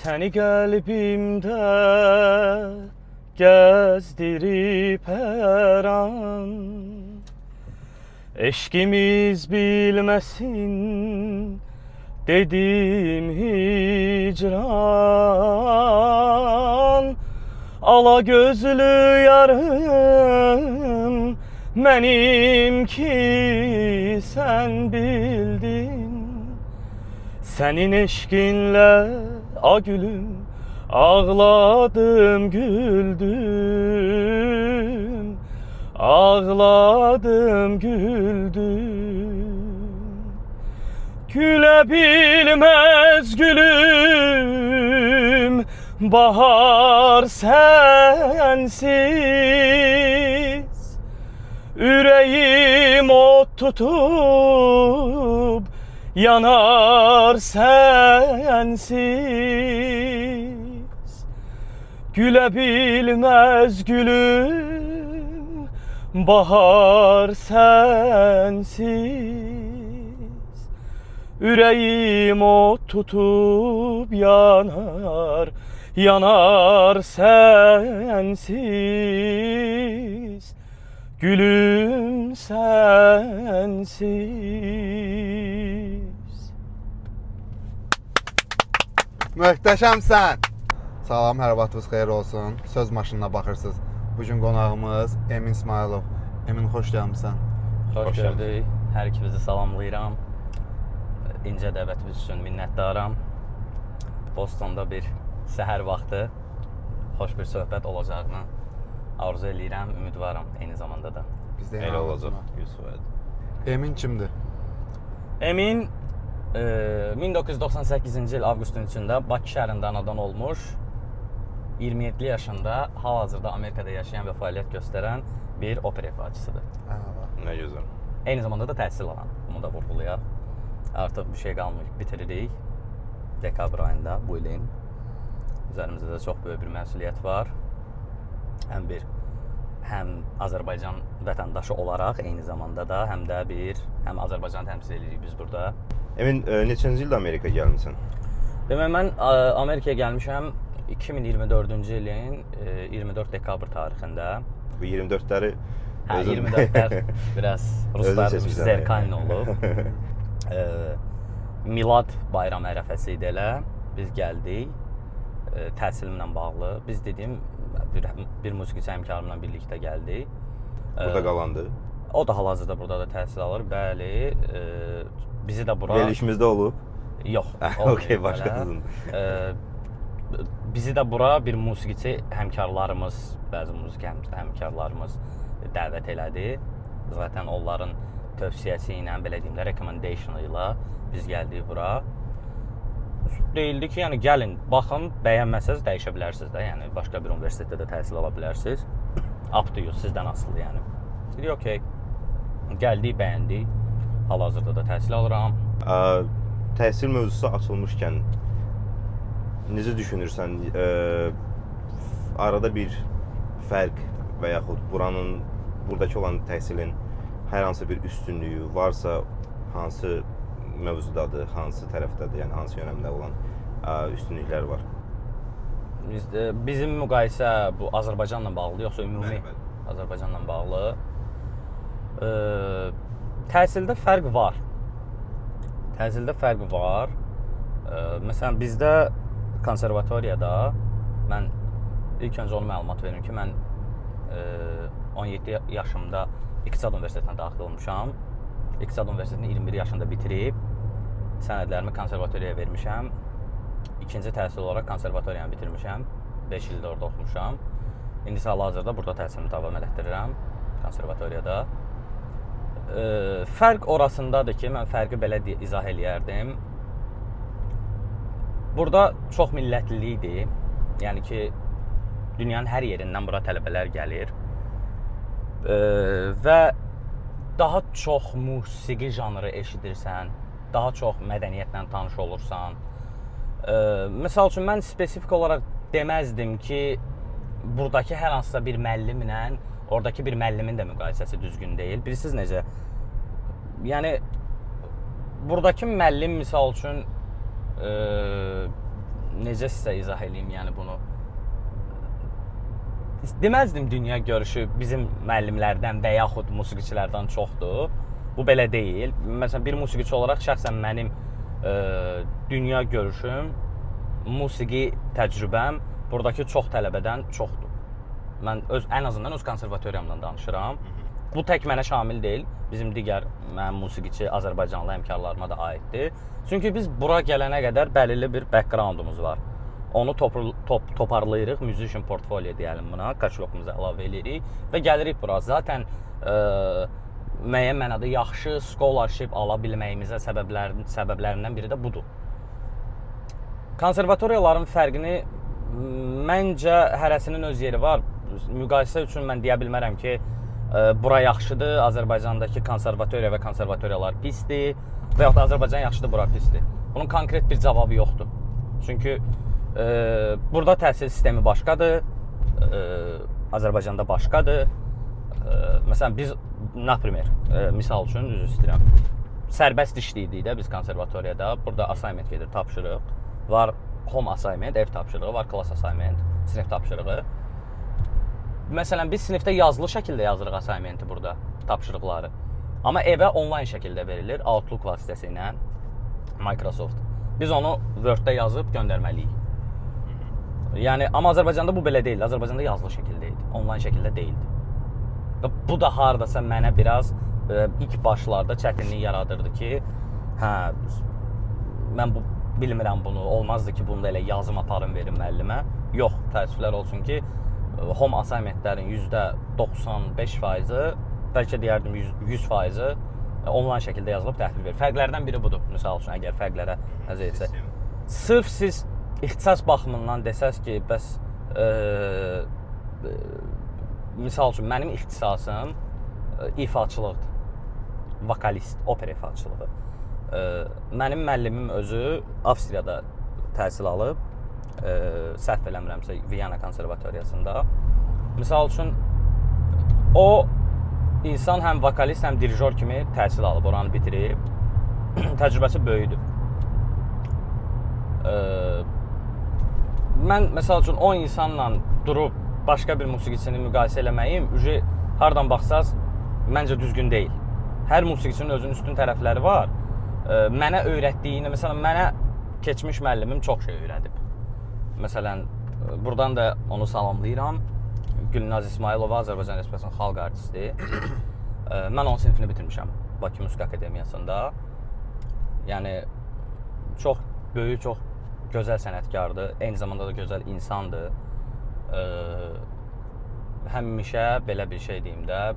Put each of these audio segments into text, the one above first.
Səni qəlbimdə gəzdirib hər an. Eşqimiz bilməsin dedim hicran. Ala gözlü yarım mənim ki sən bildin. Sənin eşqinlə a gülüm ağladım güldüm. Ağladım güldüm. Gülə bilməz gülüm bahar sensiz. Ürəyim ot tutub yanar sensiz. Gülə bilməz gülüm bahar sensiz. Ürəyim ot tutub yanar, yanar sensiz. Gülüm sensiz. Möhtəşəmsən. Salam, hər vaxtınız xeyir olsun. Söz maşınına baxırsınız. Bugün qonağımız Emin İsmailov. Emin, xoş gəlmisən. Xoş gördük. Hər ikinizi salamlayıram. İncə dəvətiniz üçün minnətdaram. Bostonda bir səhər vaxtı xoş bir söhbət olacağını arzu edirəm, ümidvaram eyni zamanda da. Bizdə Elə olacaq, Yusuf. Emin kimdir? Emin 1998-ci il avqustun 3-də Bakı şəhərində anadan olmuş, 27 yaşında hal-hazırda Amerikada yaşayan və fəaliyyət göstərən bir opera ifaçısıdır. Nə gözəl. Eyni zamanda da təhsil alan, bunu da vurğulayaq. Artıq bir şey qalmır, bitiririk dekabr ayında bu ilin. Üzerimizdə də çox böyük bir məsuliyyət var. Həm Azərbaycan vətəndaşı olaraq eyni zamanda da həm Azərbaycanı təmsil edirik biz burada. Emin, neçənci ildə Amerika gəlmisən? Demək, mən Amerikaya gəlmişəm 2024-cü ilin 24 dekabr tarixində. Bu 24-ləri 24-lər biraz ruslarımız zərkayn olub. Milad bayram ərəfəsi idi elə. Biz gəldik təhsilimlə bağlı. Biz dediyim bir musiqiçi həmkarımla birlikdə gəldik. Burada qalandı. O da hal-hazırda burada da təhsil alır. Bəli, bizi də bura... Verilişimizdə olub? Yox. Okey, başqasının. Bizi də bura bir musiqiçi həmkarlarımız, bəzi musiqi həmkarlarımız dəvət elədi. Zaten onların tövsiyəsi ilə, belə deyim də, recommendation ilə biz gəldik bura. Deyildi ki, yəni gəlin, baxın, bəyənməsəz dəyişə bilərsiniz də, yəni başqa bir universitetdə də təhsil ala bilərsiniz. Up to you, sizdən asılı yəni. Dedik, okey, gəldik, bəyəndik, hal-hazırda da təhsil alıram. Təhsil mövzusu açılmışkən necə düşünürsən, arada bir fərq və yaxud buradakı olan təhsilin hər hansı bir üstünlüyü varsa, hansı mövzudadır, hansı tərəfdədir, yəni hansı yönəmdə olan üstünlüklər var? Bizim müqayisə bu Azərbaycanla bağlı, yoxsa ümumi Azərbaycanla bağlı. Təhsildə fərq var. Məsələn, bizdə konservatoriyada, mən ilk öncə onu məlumat verim ki, mən 17 yaşımda İqtisad Universitetinə daxil olmuşam. İqtisad Universitetini 21 yaşında bitirib, sənədlərimi konservatoriyaya vermişəm. İkinci təhsil olaraq konservatoriyanı bitirmişəm. 5 ildə orada oxumuşam. İndi hal-hazırda burada təhsilimi davam elətdirirəm konservatoriyada. Fərq orasındadır ki, mən fərqi belə izah eləyərdim. Burada çox millətlilikdir. Yəni ki, dünyanın hər yerindən bura tələbələr gəlir. Və daha çox musiqi janrı eşidirsən, daha çox mədəniyyətlə tanış olursan. Məsəl üçün, mən spesifik olaraq deməzdim ki, buradakı hər hansısa bir müəllimlə oradakı bir müəllimin də müqayisəsi düzgün deyil. Bilirsiniz necə? Yəni, buradakı müəllim, misal üçün, necə sizə izah edeyim, yəni bunu. Deməzdim dünya görüşü bizim müəllimlərdən və yaxud musiqiçilərdən çoxdur. Bu belə deyil. Məsələn, bir musiqiçi olaraq şəxsən mənim dünya görüşüm, musiqi təcrübəm buradakı çox tələbədən çoxdur. Mən ən azından öz konservatoriyamdan danışıram. Bu tək mənə şamil deyil. Bizim digər mənim musiqiçi Azərbaycanlı həmkarlarıma da aiddir. Çünki biz bura gələnə qədər bəlirli bir backgroundumuz var. Onu toparlayırıq, musician portfolio deyəlim buna, katalogumuza əlavə edirik və gəlirik bura. Zaten müəyyən mənada yaxşı scholarship ala bilməyimizə səbəblərindən biri də budur. Konservatoriyaların fərqini məncə hərəsinin öz yeri var. Müqayisə üçün mən deyə bilmərəm ki, bura yaxşıdır, Azərbaycandakı konservatoriya və konservatoriyalar pisdir və yaxud da Azərbaycan yaxşıdır, bura pisdir. Bunun konkret bir cavabı yoxdur. Çünki burada təhsil sistemi başqadır, Azərbaycanda başqadır. Məsələn, biz, misal üçün, üzr istəyirəm, sərbəst işləyirdik də biz konservatoriyada. Burada assignment gedir, tapşırıq. Var home assignment, ev tapşırığı, var class assignment, sinif tapşırığı. Məsələn, biz sinifdə yazılı şəkildə yazırıq assignmenti burada, tapşırıqları. Amma evə onlayn şəkildə verilir, Outlook vasitəsilə, Microsoft. Biz onu Word-də yazıb göndərməliyik. Yəni, amma Azərbaycanda bu belə deyil. Azərbaycanda yazılı şəkildə idi, onlayn şəkildə deyildi. Və bu da haradasa mənə biraz ilk başlarda çətinlik yaradırdı ki, mən bilmirəm bunu, olmazdı ki, bunu da elə yazım aparım verim müəllimə. Yox, təəssüflər olsun ki, home assignmentlərin %95%-i, bəlkə deyərdim 100%-i onlayn şəkildə yazılıb təhvil verir. Fərqlərdən biri budur, misal üçün, əgər fərqlərə nəzər etsək. Sırf siz ixtisas baxımından desəz ki, bəs misal üçün, mənim ixtisasım ifaçılıqdır, vokalist, opera ifaçılığı. Mənim müəllimim özü Avstriyada təhsil alıb, səhv eləmirəmsə, Viyana konservatoriyasında. Misal üçün, o insan həm vokalist, həm dirijor kimi təhsil alıb, oranı bitirib, təcrübəsi böyüdür. Mən, məsəl üçün, o insanla durub başqa bir musiqiçini müqayisə eləməyim, hardan baxsaz, məncə düzgün deyil. Hər musiqiçinin özünün üstün tərəfləri var. Mənə öyrətdiyini, məsələn, mənə keçmiş müəllimim çox şey öyrədib. Məsələn, buradan da onu salamlayıram. Gülnaz İsmailova, Azərbaycan Respublikasının xalq artisti. Mən onun sinifini bitirmişəm Bakı Musiqi Akademiyasında. Yəni, çox böyük, çox gözəl sənətkardır. Eyni zamanda da gözəl insandır. Həmişə belə bir şey deyim də,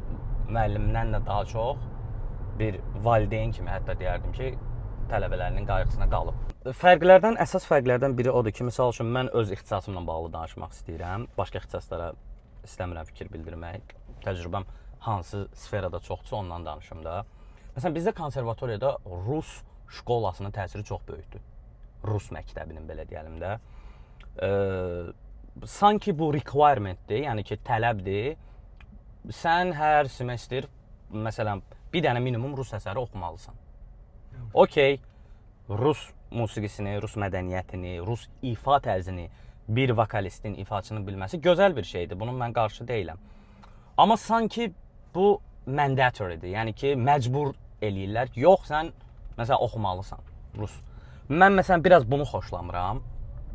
müəllimdən də daha çox bir valideyn kimi hətta deyərdim ki, tələbələrinin qayğısına qalıb. Əsas fərqlərdən biri odur ki, misal üçün, mən öz ixtisasımla bağlı danışmaq istəyirəm. Başqa ixtisaslara istəmirəm fikir bildirmək. Təcrübəm hansı sferada çoxdursa, ondan danışım da. Məsələn, bizdə konservatoriyada Rus şkolasının təsiri çox böyükdür. Rus məktəbinin, belə deyəlim də. Sanki bu requirementdir, yəni ki, tələbdir. Sən hər semestr, məsələn, bir dənə minimum Rus əsəri oxumalısan. Okey, Rus musiqisini, Rus mədəniyyətini, Rus ifa tərzini bir vokalistin, ifaçının bilməsi gözəl bir şeydir. Bunun mən qarşı deyiləm. Amma sanki bu mandatorydir, yəni ki, məcbur eləyirlər ki, yox, sən məsələn oxumalısan Rus. Mən məsələn biraz bunu xoşlamıram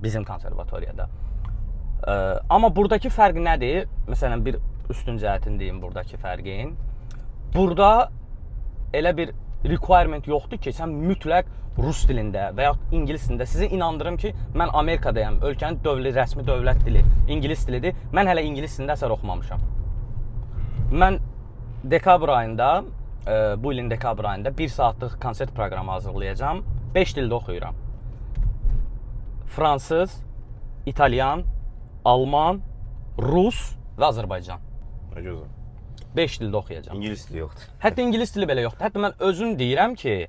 bizim konservatoriyada. Amma buradakı fərq nədir? Məsələn, bir üstün cəhətini deyim buradakı fərqin. Burada elə bir requirement yoxdur ki, sən mütləq Rus dilində və ya ingilis dilində. Sizi inandırım ki, mən Amerikadayam, ölkənin rəsmi dövlət dili ingilis dilidir. Mən hələ ingilis dilində əsər oxumamışam. Mən dekabr ayında, bu ilin dekabr ayında 1 saatlıq konsert proqramı hazırlayacağam. 5 dildə oxuyuram. Fransız, İtalyan, Alman, Rus və Azərbaycan. Nə gözəl. 5 dildə oxuyacağam. İngilis dili yoxdur. Hətta ingilis dili belə yoxdur. Hətta mən özüm deyirəm ki,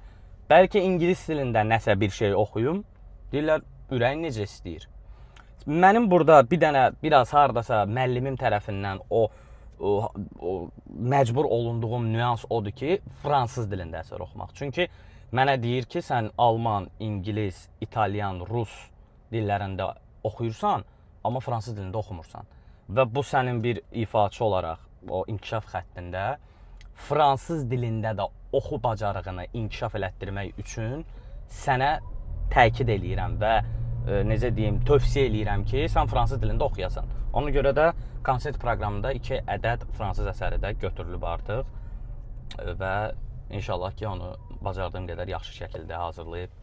bəlkə ingilis dilində nəsə bir şey oxuyum. Deyirlər, ürəyin necə istəyir. Mənim burada bir dənə, biraz hardasa müəllimim tərəfindən o məcbur olunduğum nüans odur ki, fransız dilində əsər oxumaq. Çünki mənə deyir ki, sən Alman, İngilis, İtalyan, Rus dillərində oxuyursan, amma fransız dilində oxumursan. Və bu sənin bir ifaçı olaraq o inkişaf xəttində fransız dilində də oxu bacarığını inkişaf elətdirmək üçün sənə təkid eləyirəm və necə deyim, tövsiyə eləyirəm ki, sən fransız dilində oxuyasan. Ona görə də konsert proqramında 2 ədəd fransız əsəri də götürülüb artıq və inşallah ki, onu bacardığım qədər yaxşı şəkildə hazırlayıb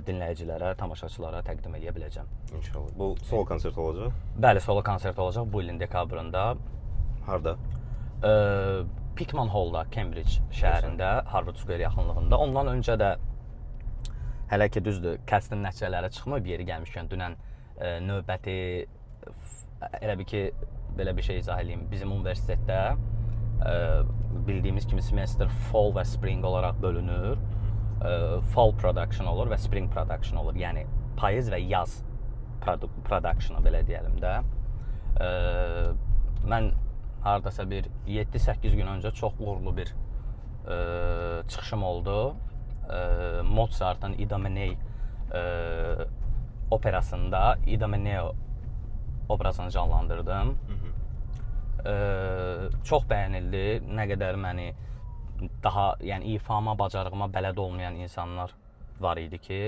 dinləyicilərə, tamaşaçılara təqdim edə biləcəm. İnşallah. Bu solo konsert olacaq? Bəli, solo konsert olacaq bu ilin dekabrında. Harda? Pickman Hall'da, Cambridge şəhərində, Harvard Square yaxınlığında. Ondan öncə də hələ ki düzdür, kəstin nəticələri çıxmır, bir yeri gəlmişkən dünən növbəti elə bir ki, belə bir şey izah edeyim. Bizim universitetdə bildiyimiz kimi semestr fall və spring olaraq bölünür. Fall production olur və spring production olur. Yəni payız və yaz production'ı belə deyəlim də. Mən hardasa bir 7-8 gün öncə çox uğurlu bir çıxışım oldu. Mozart'ın Idomenei operasında Idomenei obrazını canlandırdım. Çox bəyənildi. Nə qədər məni daha, yəni ifama, bacarığıma bələd olmayan insanlar var idi ki,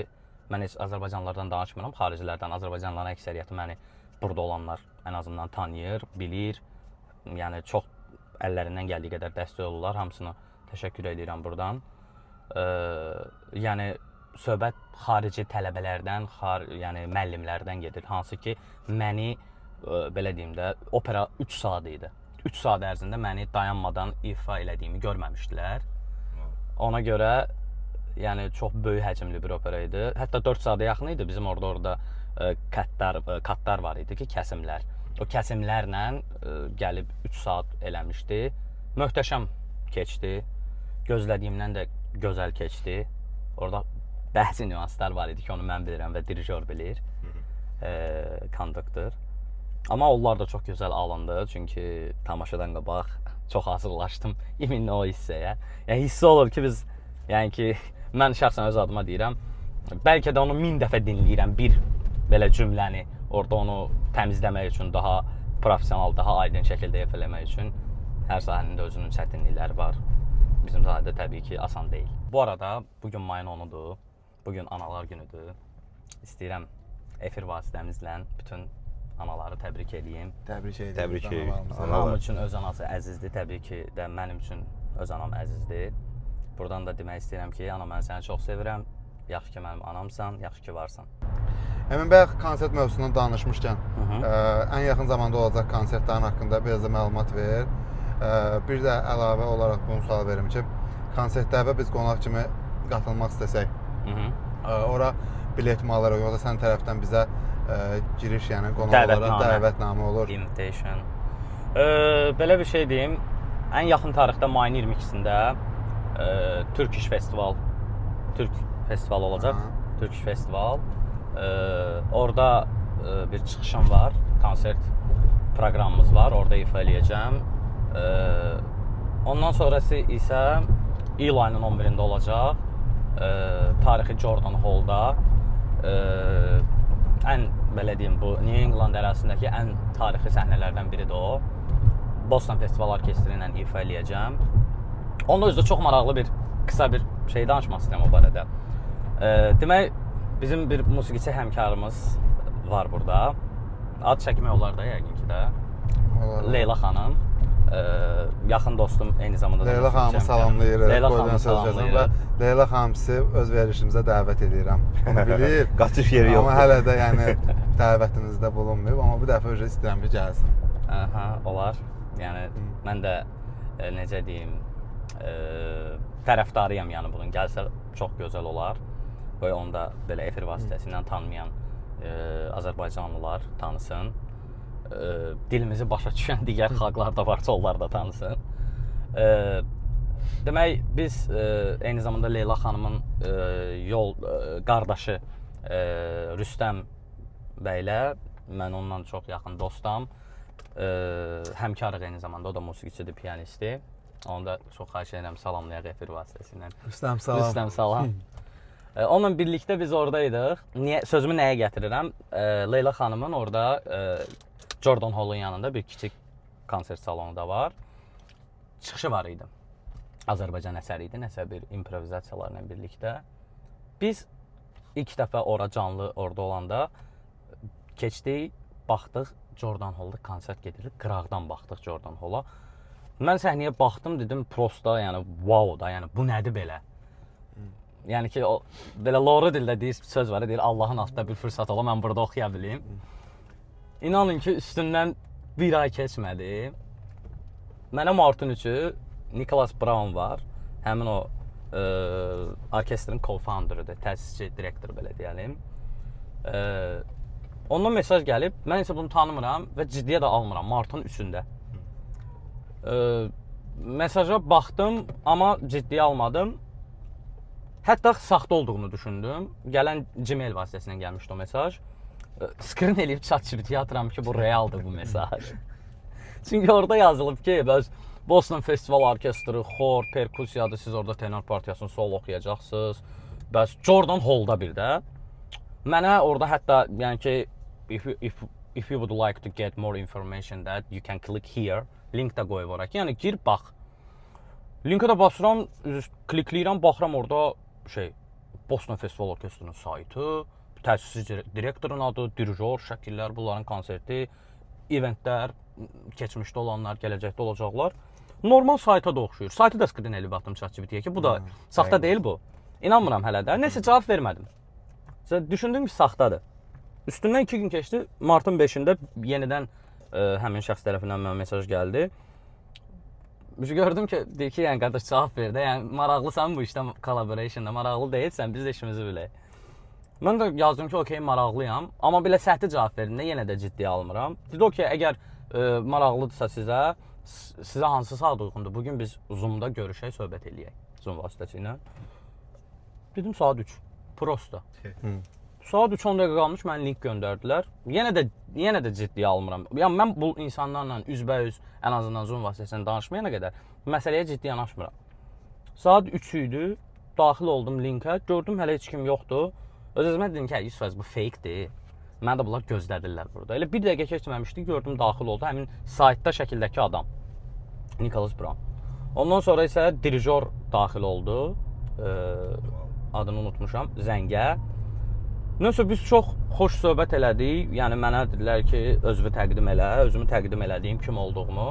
mən heç Azərbaycanlılardan danışmıram, xaricilərdən. Azərbaycanlıların əksəriyyəti məni burada olanlar ən azından tanıyır, bilir. Yəni çox əllərindən gəldiyi qədər dəstək olurlar. Hamısına təşəkkür edirəm buradan. Yəni söhbət xarici tələbələrdən, yəni müəllimlərdən gedir. Hansı ki, məni belə deyim də, opera 3 saat idi. 3 saat ərzində məni dayanmadan ifa elədiyimi görməmişdilər. Ona görə yəni çox böyük həcmli bir opera idi. Hətta 4 saata yaxın idi. Bizim orada katlar var idi ki, kəsimlər. O kəsimlərlə gəlib 3 saat eləmişdi. Möhtəşəm keçdi. Gözlədiyimdən də gözəl keçdi. Orada bəzi nüanslar var idi ki, onu mən bilirəm və dirijor bilir, konduktor. Amma onlar da çox gözəl alındı, çünki tamaşadan qabaq çox hazırlaşdım iminli o hissəyə. Yəni hissə olur ki, biz, yəni ki, mən şəxsən öz adıma deyirəm, bəlkə də onu 1000 dəfə dinləyirəm bir belə cümləni, orada onu təmizləmək üçün, daha professional, daha aydın şəkildə ifa eləmək üçün hər sahənin də özünün çətinlikləri var. Bizim sahədə təbii ki, asan deyil. Bu arada, bugün mayın 10-udur, bugün analar günüdür. İstəyirəm efir vasitəmizlə bütün anaları təbrik edeyim. Təbrik edirəm. Təbrik edirəm. Hamı üçün öz anası əzizdir, təbii ki də mənim üçün öz anam əzizdir. Buradan da demək istəyirəm ki, ana, mən səni çox sevirəm. Yaxşı ki, mənim anamsan, yaxşı ki, varsan. Əmin bəy, konsert mövzusundan danışmışkən, ən yaxın zamanda olacaq konsertlərin haqqında biraz da məlumat ver. Bir də əlavə olaraq bunu sual verim ki, konsertlərə biz qonaq kimi qatılmaq istəsək, ora bilet mi alırıq, yoxsa sən tərəfdən bizə giriş, yəni qonaq olaraq dəvətnamə olur? Invitation. Belə bir şey deyim, ən yaxın tarixdə mayın 22-sində Turkish Festival olacaq. Turkish Festival. Orada bir çıxışım var, konsert proqramımız var, orada ifa eləyəcəm. Ondan sonrası isə iyul ayının 11-də olacaq, tarixi Jordan Hall'da. Ən, belə deyim, bu New England ərazisindəki ən tarixi səhnələrdən biridir o. Boston Festival Orkestri ilə ifa eləyəcəm. Onda özü də çox maraqlı bir, qısa bir şey danışmaq istəyirəm o barədə. Demək, bizim bir musiqiçi həmkarımız var burada. Ad çəkmək olar da yəqin ki də. Leyla xanım. Yaxın dostum, eyni zamanda da Leyla xanımı salamlayırıq. Leyla xanımı salamlayırıq. Və Leyla xanım sizi öz verilişimizə dəvət edirəm. Onu bilir. Qaçış yeri yoxdur. Amma hələ də yəni dəvətinizdə bulunmayıb, amma bu dəfə öncə istəyirəm ki, gəlsin. Aha, olar. Yəni mən də necə deyim, tərəfdarıyam yəni bunun. Gəlsə çox gözəl olar. Və onu da belə efir vasitəsilə tanımayan Azərbaycanlılar tanısın. Dilimizi başa düşən digər xalqlar da varsa, onlar da tanısın. Demək, biz eyni zamanda Leyla xanımın yol qardaşı Rüstəm bəylə, mən onunla çox yaxın dostam. Həmkarıq eyni zamanda, o da musiqiçidir, piyanistdir. Onu da çox xahiş edirəm, salamlayaq efir vasitəsilə. Rüstəm, salam. Rüstəm, salam. Onunla birlikdə biz oradaydıq. Sözümü nəyə gətirirəm? Leyla xanımın orada Jordan Hall'un yanında bir kiçik konsert salonu da var. Çıxışı var idi. Azərbaycan əsəri idi, nəsə bir improvizasiyalarla birlikdə. Biz ilk dəfə ora canlı orada olanda keçdik, baxdıq Jordan Hall'da konsert gedir. Qıraqdan baxdıq Jordan Hall'a. Mən səhnəyə baxdım, dedim prosta, yəni wow da, yəni bu nədir belə? Yəni ki, o belə loru dildə deyir, söz var, deyir Allahın altında bir fürsət ola, mən burada oxuya bilim. İnanın ki, üstündən bir ay keçmədi. Mənə martın 3-ü Nicholas Brown var. Həmin o orkestrin co-founderıdır, təsisçi, direktor belə deyəlim. Ondan mesaj gəlib, mən isə bunu tanımıram və ciddiyə də almıram martın 3-ündə. Mesaja baxdım, amma ciddiyə almadım. Hətta saxta olduğunu düşündüm. Gələn Gmail vasitəsilə gəlmişdi o mesaj. Screen eləyib ChatGPT-yə atıram ki, bu realdır bu mesaj. Çünki orada yazılıb ki, bəs Boston Festival Orkestri, xor, perkusiyadır, siz orada tenor partiyasını solo oxuyacaqsınız. Bəs Jordan Hall'da bir də. Mənə orada hətta, yəni ki, if you would like to get more information that you can click here, link də qoyub ora ki, yəni gir, bax. Linkə də basıram, klikləyirəm, baxıram orada Boston Festival Orkestrinin saytı, təsisçi direktorun adı, dirijor, şəkillər, bunların konserti, eventlər, keçmişdə olanlar, gələcəkdə olacaqlar. Normal sayta da oxşuyur. Saytı da screen elib atdım ChatGPT-yə ki, bu da saxta deyil bu. İnanmıram hələ də. Nəsə cavab vermədim. Düşündüm ki, saxtadır. Üstündən 2 gün keçdi. Martın 5-də yenidən həmin şəxs tərəfindən mənə mesaj gəldi. Gördüm ki, deyir ki, yəni qardaş cavab ver də, yəni maraqlısan bu işdə, collaborationda, maraqlı deyilsən, biz də işimizi bilək. Mən də yazdım ki, okey, maraqlıyam, amma belə səhti cavab verində yenə də ciddiyə almıram. Dedi, okey, əgər maraqlıdırsa sizə hansı saat uyğundur? Bugün biz Zoom-da görüşək, söhbət eləyək, Zoom vasitəsilə. Dedim, saat 3, prosta. Saat 3-10 dəqiqə qalmış, mənə link göndərdilər. Yenə də ciddiyə almıram. Yəni mən bu insanlarla üzbəüz, ən azından Zoom vasitəsilə danışmayana qədər məsələyə ciddi yanaşmıram. Saat 3 idi, daxil oldum linkə, gördüm hələ heç kim yoxdur. Öz-özümə dedim ki, 100% bu fake-dir. Mənə də bunlar gözlədirlər burada. Elə bir dəqiqə keçməmişdi, gördüm daxil oldu həmin saytda şəkildəki adam. Nicholas Brown. Ondan sonra isə dirijor daxil oldu. Adını unutmuşam, Zəngə. Nəysə biz çox xoş söhbət elədik. Yəni mənə dedilər ki, özünü təqdim elə, özümü təqdim elədiyim kim olduğumu.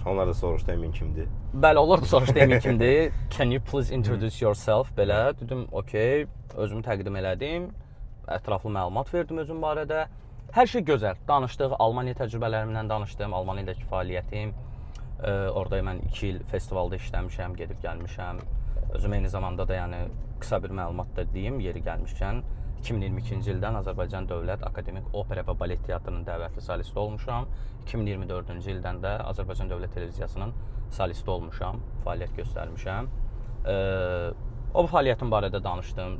Onlar da soruşdu əmin kimdir? Bəli, onlar da soruşdu əmin kimdir. Can you please introduce yourself belə. Dedim, okey, özümü təqdim elədim. Ətraflı məlumat verdim özüm barədə. Hər şey gözəl. Danışdıq, Almaniya təcrübələrimdən danışdım, Almaniyadakı fəaliyyətim. Orada mən 2 il festivalda işləmişəm, gedib gəlmişəm. Özüm eyni zamanda da yəni qısa bir məlumat da deyim, yeri gəlmişkən 2022-ci ildən Azərbaycan Dövlət Akademik Opera və Balet Teatrının dəvətli solisti olmuşam. 2024-cü ildən də Azərbaycan Dövlət Televiziyasının solisti olmuşam, fəaliyyət göstərmişəm. O fəaliyyətim barədə danışdım,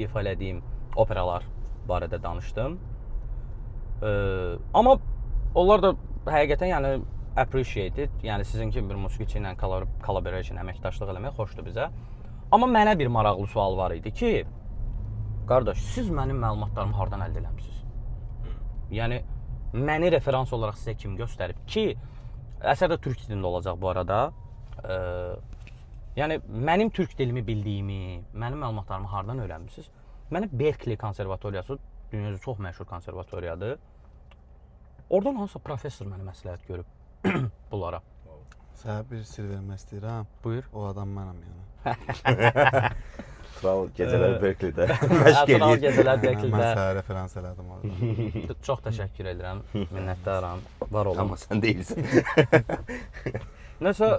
ifa elədiyim operalar barədə danışdım. Amma onlar da həqiqətən yəni appreciated, yəni sizin kimi bir musiqiçi ilə collaboration, əməkdaşlıq eləmək xoşdur bizə. Amma mənə bir maraqlı sual var idi ki, qardaş, siz mənim məlumatlarımı hardan əldə eləmisiniz? Yəni, məni referans olaraq sizə kim göstərib ki, əsər də türk dilində olacaq bu arada. Yəni, mənim türk dilimi bildiyimi, mənim məlumatlarımı hardan öyrənmisiniz? Mənə Berkeley konservatoriyası, dünyada çox məşhur konservatoriyadır. Oradan hansısa professor mənə məsləhət görüb bunlara. Sənə bir sir vermək istəyirəm. Buyur. O adam mənəm yəni. Kral gecələr Berkeleydə məşq Kral eləyir. gecələr Mən Berkeleydə. sənə referans elədim orada. Çox təşəkkür edirəm, minnətdaram, var olun. Amma sən deyilsən. Nəsə,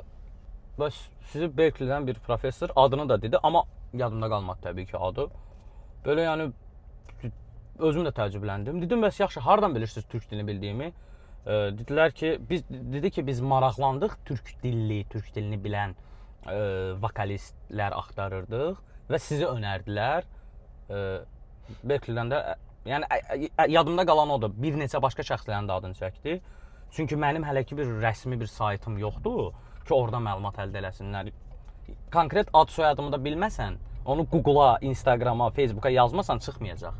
bəs sizi Berkeleydən bir professor adını da dedi, amma yadımda qalmadı təbii ki adı. Belə yəni özüm də təəccübləndim. Dedim, bəs yaxşı, hardan bilirsiniz türk dilini bildiyimi? Dedilər ki, biz maraqlandıq türk dilini bilən vokalistlər axtarırdıq və sizi önərdilər. Berkeleydən də, yəni yadımda qalan odur, bir neçə başqa şəxslərin də adını çəkdi. Çünki mənim hələ ki bir rəsmi bir saytım yoxdur ki, orada məlumat əldə eləsinlər. Konkret ad soyadımı da bilməsən, onu Google-a, Instagram-a, Facebook-a yazmasan çıxmayacaq.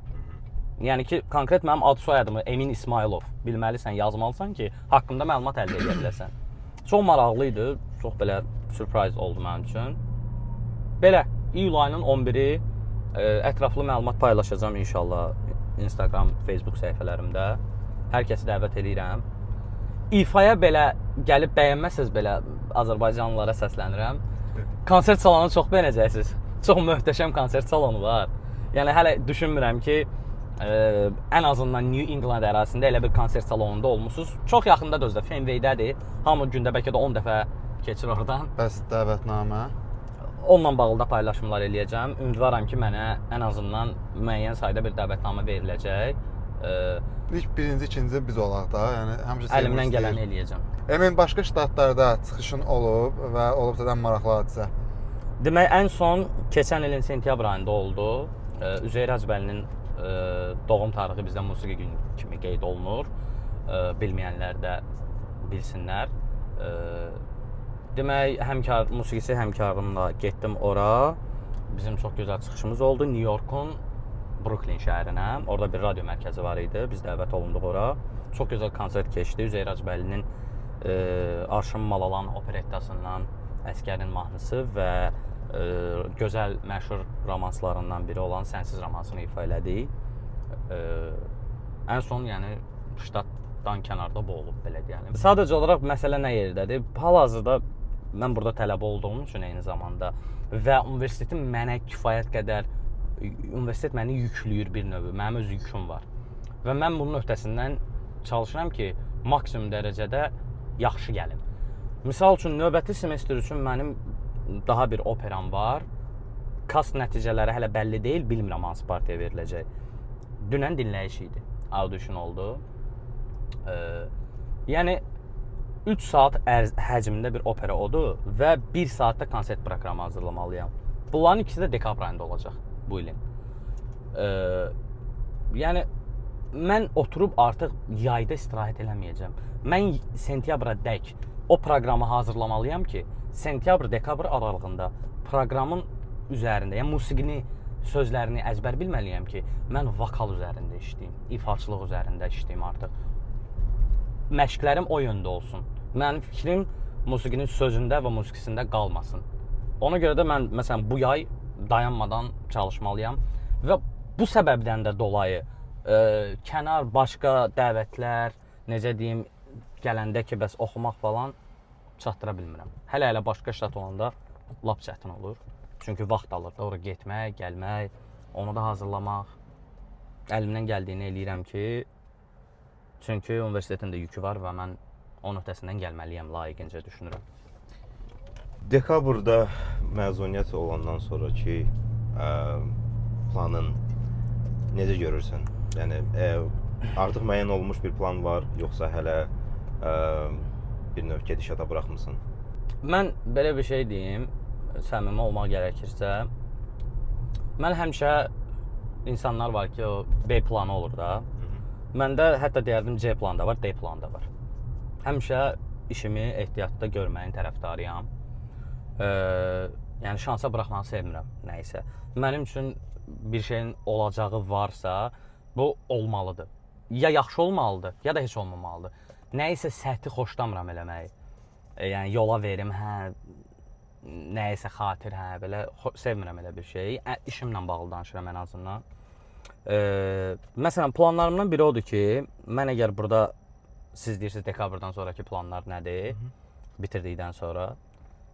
Yəni ki, konkret mənim ad soyadımı Emin İsmailov bilməlisən, yazmalısan ki, haqqımda məlumat əldə edə biləsən. Çox maraqlı idi, çox belə sürpriz oldu mənim üçün. Belə, iyul ayının 11-i ətraflı məlumat paylaşacağam inşallah Instagram, Facebook səhifələrimdə. Hər kəsi dəvət edirəm. İFA-ya belə gəlib bəyənməsəz belə Azərbaycanlılara səslənirəm. Konsert salonu çox bəyənəcəksiniz. Çox möhtəşəm konsert salonu var. Yəni hələ düşünmürəm ki, ən azından New England ərazisində elə bir konsert salonunda olmusunuz. Çox yaxında da özdə Fenway-dədir. Hamı gündə bəlkə də 10 dəfə keçir oradan. Bəs dəvətnamə? Onunla bağlı da paylaşımlar eləyəcəm. Ümidvaram ki, mənə ən azından müəyyən sayda bir dəvətnamə veriləcək. İlk birinci, ikinci biz olaq da, yəni həmişə əlimdən gələni eləyəcəm. Emin, başqa ştatlarda çıxışın olub və olubsa da maraqlı hadisə? Demək, ən son keçən ilin sentyabr ayında oldu. Üzeyir Hacıbəlinin doğum tarixi bizdə musiqi günü kimi qeyd olunur. Bilməyənlər də bilsinlər. Demək, musiqiçi həmkarımla getdim ora. Bizim çox gözəl çıxışımız oldu. New Yorkun Brooklyn şəhərinə. Orada bir radio mərkəzi var idi. Biz dəvət olunduq ora. Çox gözəl konsert keçdi. Üzeyir Hacıbəlinin Arşın Malalan operettasından Əskərin mahnısı və gözəl məşhur romanslarından biri olan Sənsiz romansını ifa elədik. Ən son, yəni, ştatdan kənarda bu olub, belə deyəlim. Sadəcə olaraq məsələ nə yerdədir? Hal-hazırda mən burada tələbə olduğum üçün eyni zamanda və universitetin mənə kifayət qədər, universitet məni yükləyir bir növü, mənim öz yüküm var. Və mən bunun öhdəsindən çalışıram ki, maksimum dərəcədə yaxşı gəlim. Misal üçün, növbəti semestr üçün mənim daha bir operam var. Kast nəticələri hələ bəlli deyil, bilmirəm hansı partiyaya veriləcək. Dünən dinləyiş idi, audition oldu. Yəni, 3 saat həcmində bir opera odur və 1 saatda konsert proqramı hazırlamalıyam. Bunların ikisi də dekabr ayında olacaq bu ilin. Yəni, mən oturub artıq yayda istirahət eləməyəcəm. Mən sentyabra dək o proqramı hazırlamalıyam ki, sentyabr, dekabr aralığında proqramın üzərində, yəni musiqini, sözlərini əzbər bilməliyəm ki, mən vokal üzərində işləyim, ifaçılıq üzərində işləyim artıq. Məşqlərim o yöndə olsun. Mənim fikrim musiqinin sözündə və musiqisində qalmasın. Ona görə də mən, məsələn, bu yay dayanmadan çalışmalıyam və bu səbəbdən də dolayı kənar başqa dəvətlər, necə deyim, gələndə ki, bəs oxumaq falan çatdıra bilmirəm. Hələ başqa ştat olanda lap çətin olur. Çünki vaxt alır da ora getmək, gəlmək, onu da hazırlamaq. Əlimdən gəldiyini eləyirəm ki, çünki universitetin də yükü var və mən onun öhdəsindən gəlməliyəm, layiqincə düşünürəm. Dekabrda məzuniyyət olandan sonraki planın necə görürsən? Yəni, artıq müəyyən olmuş bir plan var, yoxsa hələ bir növ gedişata buraxmısan? Mən belə bir şey deyim, səmimi olmaq gərəkirsə, mən həmişə insanlar var ki, o B planı olur da. Məndə hətta deyərdim C planı da var, D planı da var. Həmişə işimi ehtiyatda görməyin tərəfdarıyam. Yəni şansa buraxmağı sevmirəm nəyisə. Mənim üçün bir şeyin olacağı varsa, bu olmalıdır. Ya yaxşı olmalıdır, ya da heç olmamalıdır. Nəyisə səthi xoşlamıram eləməyi. Yəni yola verim, nəyisə xatir, belə sevmirəm elə bir şeyi. İşimlə bağlı danışıram ən azından. Məsələn, planlarımdan biri odur ki, mən əgər burada siz deyirsiniz dekabrdan sonraki planlar nədir? Bitirdikdən sonra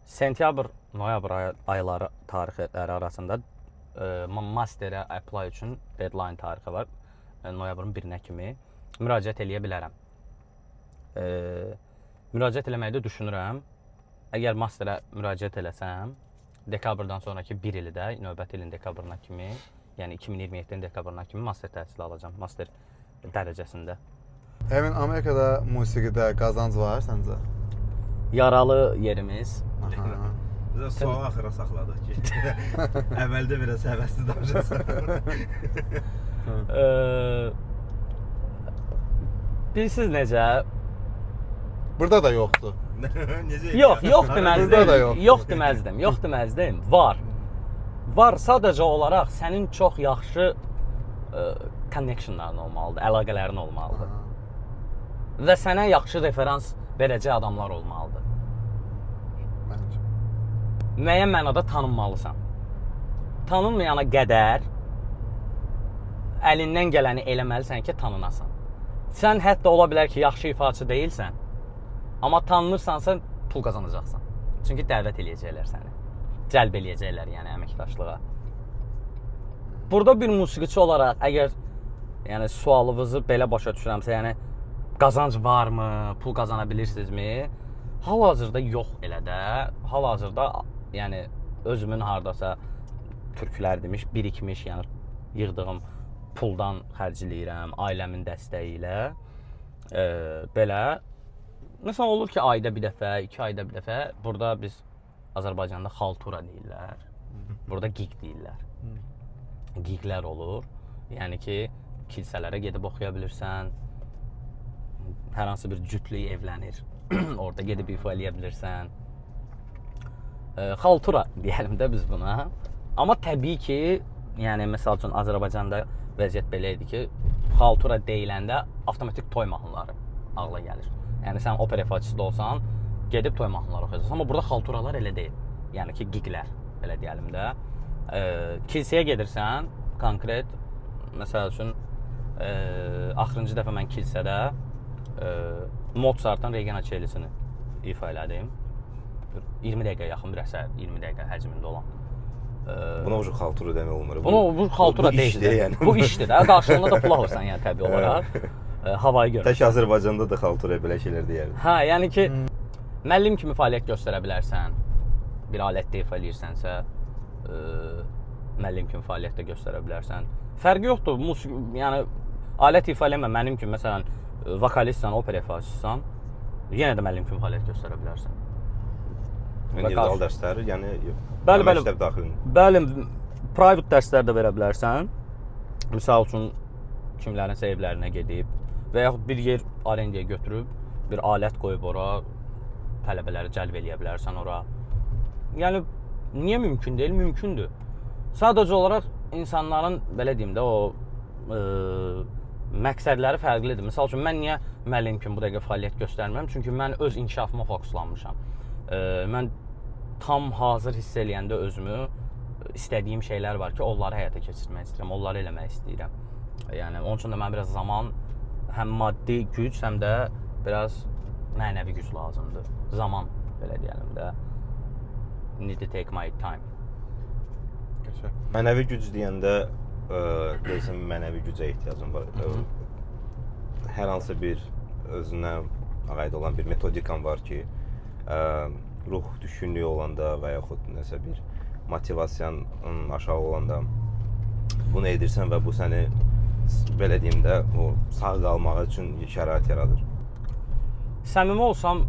sentyabr, noyabr ayları tarixləri arasında masterə apply üçün deadline tarixi var. Noyabrın 1-nə kimi müraciət eləyə bilərəm. Müraciət eləməyi də düşünürəm. Əgər masterə müraciət eləsəm, dekabrdan sonraki 1 ili də, növbəti ilin dekabrına kimi, yəni 2027-in dekabrına kimi master təhsili alacağam, master dərəcəsində. Emin, Amerikada musiqidə qazanc var səncə? Yaralı yerimiz. Bizə sualı axıra saxladıq ki, əvvəldə biraz həvəsli danışırsan. Bilirsiniz necə? Burada da yoxdur. Yox deməzdim. Burada da yoxdur. Yox deməzdim. Var. Var, sadəcə olaraq sənin çox yaxşı connectionların olmalıdır, əlaqələrin olmalıdır. Və sənə yaxşı referans verəcək adamlar olmalıdır. Məncə. Müəyyən mənada tanınmalısan. Tanınmayana qədər əlindən gələni eləməlisən ki, tanınasan. Sən hətta ola bilər ki, yaxşı ifaçı deyilsən, amma tanınırsansa pul qazanacaqsan. Çünki dəvət eləyəcəklər səni. Cəlb eləyəcəklər, yəni əməkdaşlığa. Burada bir musiqiçi olaraq, əgər yəni sualınızı belə başa düşürəmsə, yəni qazanc varmı, pul qazana bilirsinizmi? Hal-hazırda yox elə də. Hal-hazırda yəni özümün hardasa türklər demiş, birikmiş, yəni yığdığım puldan xərcləyirəm, ailəmin dəstəyi ilə. Belə məsələn olur ki, ayda bir dəfə, 2 ayda bir dəfə burada biz Azərbaycanda xaltura deyirlər. Burada gig deyirlər. Giglər olur. Yəni ki, kilsələrə gedib oxuya bilirsən. Hər hansı bir cütlük evlənir. Orada gedib ifa eləyə bilirsən. Xaltura deyəlim də biz buna. Amma təbii ki, yəni məsəl üçün Azərbaycanda vəziyyət belə idi ki, xaltura deyiləndə avtomatik toy mahnıları ağla gəlir. Yəni sən opera ifaçısı da olsan, gedib toy mahnıları oxuyacaqsan. Amma burada xalturalar elə deyil. Yəni ki, giglər, belə deyəlim də. Kilsəyə gedirsən, konkret, məsəl üçün, axırıncı dəfə mən kilsədə Mozart'ın Regina Çelisini ifa elədim. 20 dəqiqə yaxın bir əsər, 20 dəqiqə həcmində olan. Buna ucu xaltura demək olmur. Bu xaltura deyil. Yəni. Bu işdir də. Qarşılığında da pul alırsan yəni təbii olaraq. Havayı görürsən. Tək Azərbaycanda da xaltura belə şeylər deyərdi. Hə, yəni ki, müəllim kimi fəaliyyət göstərə bilərsən. Bir alətdə ifa eləyirsənsə, müəllim kimi fəaliyyət də göstərə bilərsən. Fərqi yoxdur. Yəni alət ifa eləmə, mənim kimi məsələn vokalistsən, opera ifaçısan, yenə də müəllim kimi fəaliyyət göstərə bilərsən. İndividual dərsləri, yəni bəli, məktəb daxilində. Bəli, private dərslər də verə bilərsən. Məsəl üçün kimlərinsə evlərinə gedib və yaxud bir yer arendaya götürüb, bir alət qoyub ora, tələbələri cəlb eləyə bilərsən ora. Yəni niyə mümkün deyil? Mümkündür. Sadəcə olaraq insanların belə deyim də o məqsədləri fərqlidir. Məsəl üçün mən niyə müəllim kimi bu dəqiqə fəaliyyət göstərmirəm? Çünki mən öz inkişafıma fokuslanmışam. Mən tam hazır hiss eləyəndə özümü istədiyim şeylər var ki, onları həyata keçirmək istəyirəm, onları eləmək istəyirəm. Yəni onun üçün də mənə biraz zaman, həm maddi güc, həm də biraz mənəvi güc lazımdır. Zaman belə deyəlim də. Need to take my time. Mənəvi güc deyəndə deyəsən mənəvi gücə ehtiyacım var. Hər hansı bir özünə aid olan bir metodikan var ki, ruh düşkünlüyü olanda və yaxud nəsə bir motivasiyan aşağı olanda bunu edirsən və bu səni belə deyim də o sağ qalmaq üçün şərait yaradır. Səmimi olsam,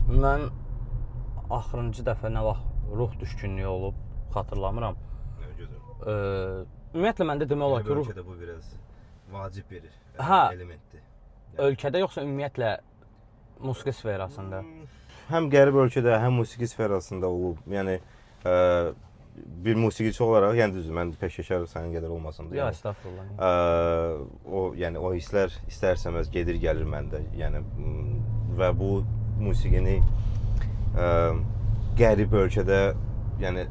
mən axırıncı dəfə nə vaxt ruh düşkünlüyü olub xatırlamıram. Ümumiyyətlə məndə demək olar ki, ruh ölkədə bu biraz vacib bir elementdir. Ölkədə yoxsa ümumiyyətlə musiqi sferasında? Həm qərib ölkədə, həm musiqi sferasında olub. Yəni bir musiqiçi olaraq, yəni düzdür, mən peşəkar sənin qədər olmasam da. Ya, estağfurullah. Yəni o hisslər istərsəməz gedir gəlir məndə. Yəni və bu musiqini qərib ölkədə yəni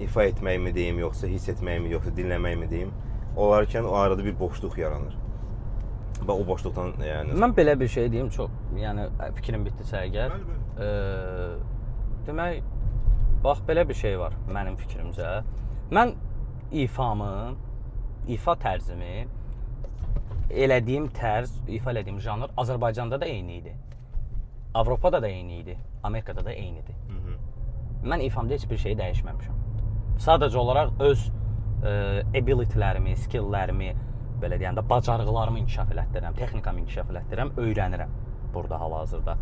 ifa etməyimi deyim, yoxsa hiss etməyimi, yoxsa dinləməyimi deyim, olarkən o arada bir boşluq yaranır. Və o boşluqdan yəni mən belə bir şey deyim, çox, yəni fikrim bitdisə əgər. Demək, bax belə bir şey var mənim fikrimcə. Mən ifa tərzimi, elədiyim tərz, ifa elədiyim janr Azərbaycanda da eyni idi. Avropada da eyni idi, Amerikada da eynidir. Mən ifamda heç bir şey dəyişməmişəm. Sadəcə olaraq öz abilitylərimi, skilllərimi, belə deyəndə bacarıqlarımı inkişaf elətdirirəm, texnikamı inkişaf elətdirirəm, öyrənirəm burada hal-hazırda.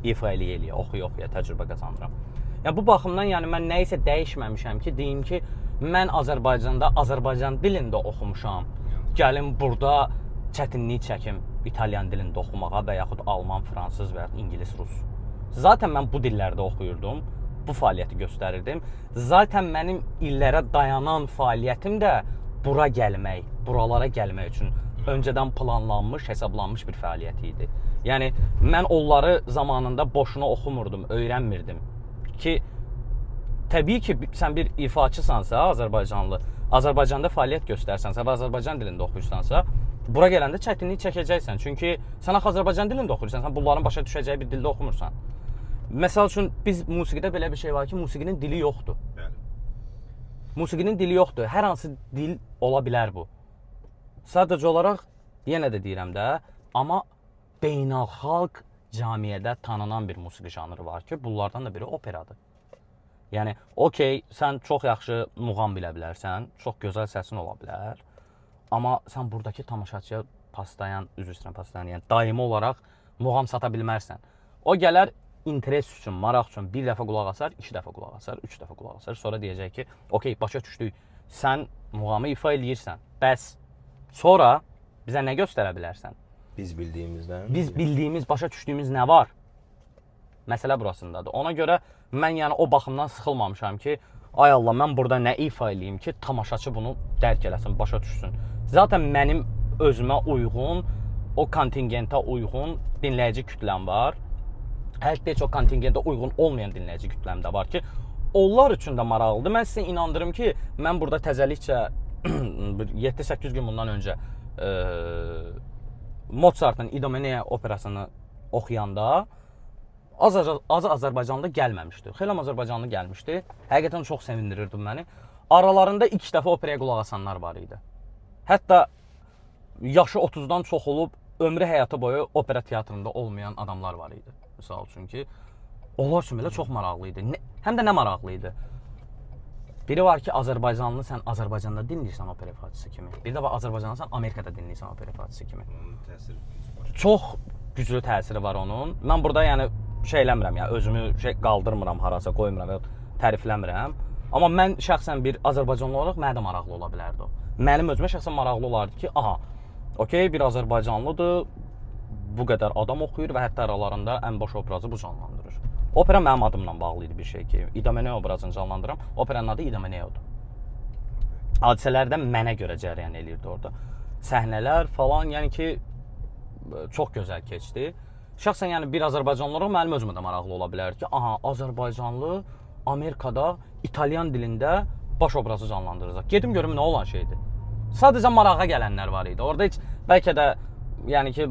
İfa eləyə, oxuya, təcrübə qazanıram. Yəni bu baxımdan yəni mən nə isə dəyişməmişəm ki, deyim ki, mən Azərbaycanda Azərbaycan dilində oxumuşam. Gəlim burada çətinlik çəkim İtalyan dilində oxumağa və yaxud alman, fransız və yaxud ingilis, rus. Zaten mən bu dillərdə oxuyurdum. bu fəaliyyəti göstərirdim. Zaten mənim illərə dayanan fəaliyyətim də bura gəlmək, buralara gəlmək üçün öncədən planlanmış, hesablanmış bir fəaliyyət idi. Yəni mən onları zamanında boşuna oxumurdum, öyrənmirdim ki, təbii ki, sən bir ifaçısansa, Azərbaycanda fəaliyyət göstərsənsə və Azərbaycan dilində oxuyursansa, bura gələndə çətinlik çəkəcəksən. Çünki sən axı Azərbaycan dilində oxuyursan, sən bunların başa düşəcəyi bir dildə oxumursan. Məsəl üçün, biz musiqidə belə bir şey var ki, musiqinin dili yoxdur. Musiqinin dili yoxdur. Hər hansı dil ola bilər bu. Sadəcə olaraq, yenə də deyirəm də, amma beynəlxalq camiyyədə tanınan bir musiqi janrı var ki, bunlardan da biri operadır. Yəni, okey, sən çox yaxşı muğam bilə bilərsən, çox gözəl səsin ola bilər, amma sən buradakı tamaşaçıya yəni daimi olaraq muğam sata bilmərsən. O gələr interes üçün, maraq üçün bir dəfə qulaq asar, 2 dəfə qulaq asar, 3 dəfə qulaq asar, sonra deyəcək ki, okey, başa düşdük, sən muğamı ifa eləyirsən, bəs sonra bizə nə göstərə bilərsən? Biz bildiyimizdən. Biz bildiyimiz, başa düşdüyümüz nə var? Məsələ burasındadır. Ona görə mən yəni o baxımdan sıxılmamışam ki, ay Allah, mən burada nə ifa eləyim ki, tamaşaçı bunu dərk eləsin, başa düşsün. Zaten mənim özümə uyğun, o kontingentə uyğun dinləyici kütləm var. Hətta heç o kontingentə uyğun olmayan dinləyici kütləm də var ki, onlar üçün də maraqlıdır. Mən sizə inandırım ki, mən burada təzəlikcə 7-8 gün bundan öncə Mozart'ın İdomenea operasını oxuyanda az Azərbaycanlı gəlməmişdi. Xeyli Azərbaycanlı gəlmişdi. Həqiqətən çox sevindirirdi məni. Aralarında ilk dəfə operaya qulaq asanlar var idi. Hətta yaşı 30-dan çox olub, ömrü həyatı boyu opera teatrında olmayan adamlar var idi. Misal üçün ki, onlar üçün belə çox maraqlı idi. Həm də nə maraqlı idi? Biri var ki, Azərbaycanlı sən Azərbaycanda dinləyirsən opera ifaçısı kimi. Bir də var Azərbaycanlı sən Amerikada dinləyirsən opera ifaçısı kimi. Çox güclü təsiri var onun. Mən burada yəni şey eləmirəm, yəni özümü qaldırmıram harasa, qoymuram və tərifləmirəm. Amma mən şəxsən bir Azərbaycanlı olaraq mənə də maraqlı ola bilərdi o. Mənim özümə şəxsən maraqlı olardı ki, aha, okey, bir Azərbaycanlıdır, bu qədər adam oxuyur və hətta aralarında ən boş obrazı bu canlandırır. Opera mənim adımla bağlı idi bir şey ki, İdomenea obrazını canlandıram. Operanın adı İdomeneadır. Hadisələr də mənə görə cərəyan eləyirdi orada. Səhnələr falan, yəni ki, çox gözəl keçdi. Şəxsən yəni bir Azərbaycanlı olaraq mənim özümə də maraqlı ola bilər ki, aha, Azərbaycanlı Amerikada İtalyan dilində baş obrazı canlandıracaq. Gedim görüm nə olan şeydir. Sadəcə marağa gələnlər var idi. Orada heç bəlkə də yəni ki,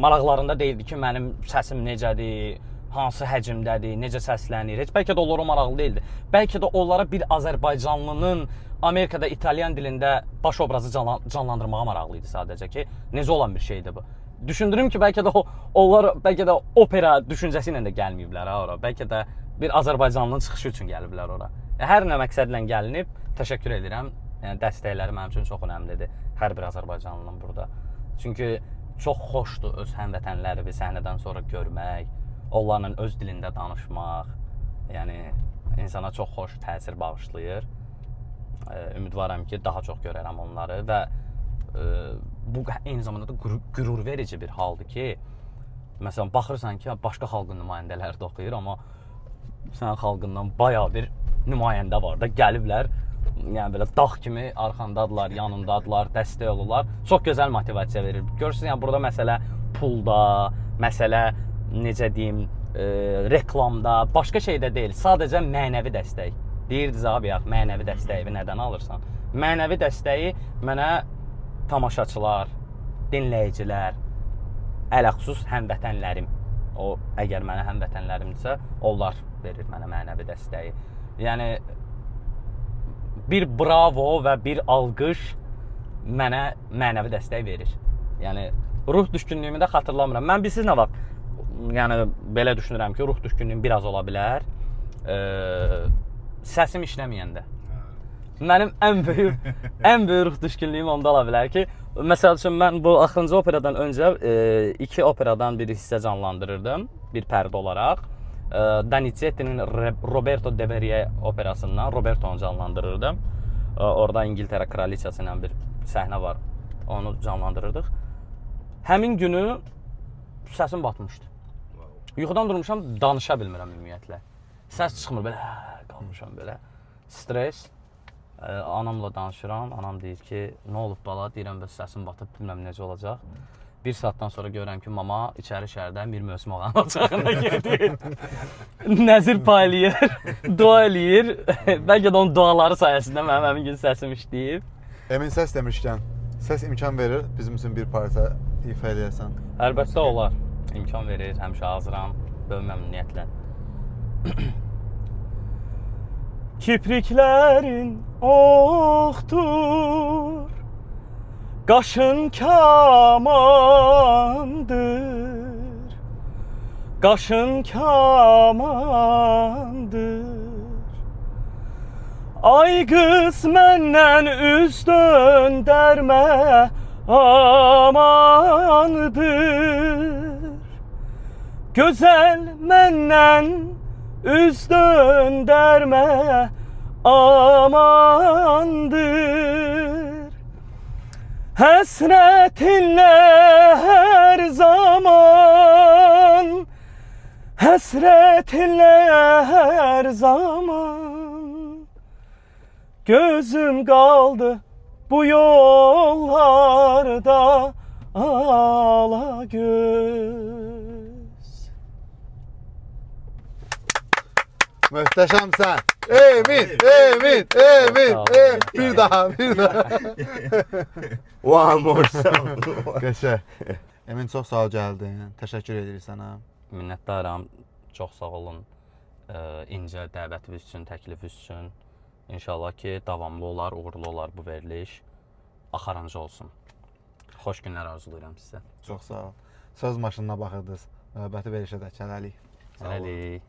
maraqlarında deyildi ki, mənim səsim necədir, hansı həcmdədir, necə səslənir. Heç bəlkə də onlara maraqlı deyildi. Bəlkə də onlara bir Azərbaycanlının Amerikada İtalyan dilində baş obrazı canlandırmağa maraqlı idi sadəcə ki, necə olan bir şeydir bu. Düşündürüm ki, bəlkə də onlar bəlkə də opera düşüncəsi ilə də gəlməyiblər ora. Bəlkə də bir Azərbaycanlının çıxışı üçün gəliblər ora. Hər nə məqsədlə gəlinib, təşəkkür edirəm. Yəni dəstəkləri mənim üçün çox önəmlidir. Hər bir Azərbaycanlının burada. Çünki çox xoşdur öz həmvətənlərimi səhnədən sonra görmək, onlarla öz dilində danışmaq. Yəni insana çox xoş təsir bağışlayır. Ümidvaram ki, daha çox görərəm onları və bu eyni zamanda da qürur verici bir haldır ki, məsələn baxırsan ki, başqa xalqın nümayəndələri də oxuyur, amma sənin xalqından bayağı bir nümayəndə var da, gəliblər, yəni belə dağ kimi arxandadılar, yanındadılar, dəstək olurlar. Çox gözəl motivasiya verir. Görürsünüz, yəni burada məsələ pulda, məsələ necə deyim, reklamda, başqa şeydə deyil. Sadəcə mənəvi dəstək. Deyirdiniz abi, yax, mənəvi dəstəyi nədən alırsan? Mənəvi dəstəyi mənə tamaşaçılar, dinləyicilər, ələxüsus həmvətənlərim, o əgər mənə həmvətənlərimdirsə, onlar verir mənə mənəvi dəstəyi. Yəni bir bravo və bir alqış mənə mənəvi dəstək verir. Yəni ruh düşkünlüyümü də xatırlamıram. Mən bilirsiniz nə vaxt, yəni belə düşünürəm ki, ruh düşkünlüyüm biraz ola bilər. Səsim işləməyəndə. Mənim ən böyük ruh düşkünlüyüm onda ola bilər ki, məsəl üçün mən bu axırıncı operadan öncə 2 operadan bir hissə canlandırırdım, bir pərdə olaraq. Donizetti'nin Roberto de Verrier operasından Roberto'nu canlandırırdım. Orada İngiltərə kraliçası ilə bir səhnə var, onu canlandırırdıq. Həmin günü səsim batmışdı. Yuxudan durmuşam, danışa bilmirəm ümumiyyətlə. Səs çıxmır, belə qalmışam belə. Stres. Anamla danışıram, anam deyir ki, nə olub bala, deyirəm bəs səsim batıb, bilməm necə olacaq. Bir saatdan sonra görürəm ki, mama içəri şəhərdə bir mövsüm ağanın ocağına gedir. Nəzir paylayır, dua eləyir. Bəlkə də onun duaları sayəsində mənim həmin gün səsim işləyib. Emin səs demişkən, səs imkan verir bizim üçün bir parça ifa eləyəsən. Əlbəttə olar. İmkan verir, həmişə hazıram, böyük məmnuniyyətlə. Kipriklərin oxdur, qaşın kamandır, qaşın kamandır. Ay qız məndən üz döndərmə amandır. Gözəl məndən üz döndərmə amandır. Həsrətinlə hər zaman, həsrətinlə hər zaman gözüm qaldı bu yollarda alagöz. Möhtəşəmsən. Emin, Emin, Emin, Emin. Bir daha. One more song. Qəşəng. Emin çox sağ ol gəldin. Təşəkkür edirik sənə. Minnətdaram. Çox sağ olun. İncə dəvətiniz üçün, təklifiniz üçün. İnşallah ki, davamlı olar, uğurlu olar bu veriliş. Axarıncı olsun. Xoş günlər arzulayıram sizə. Çox sağ ol. Söz maşınına baxırdınız. Növbəti verilişə də hələlik. Hələlik.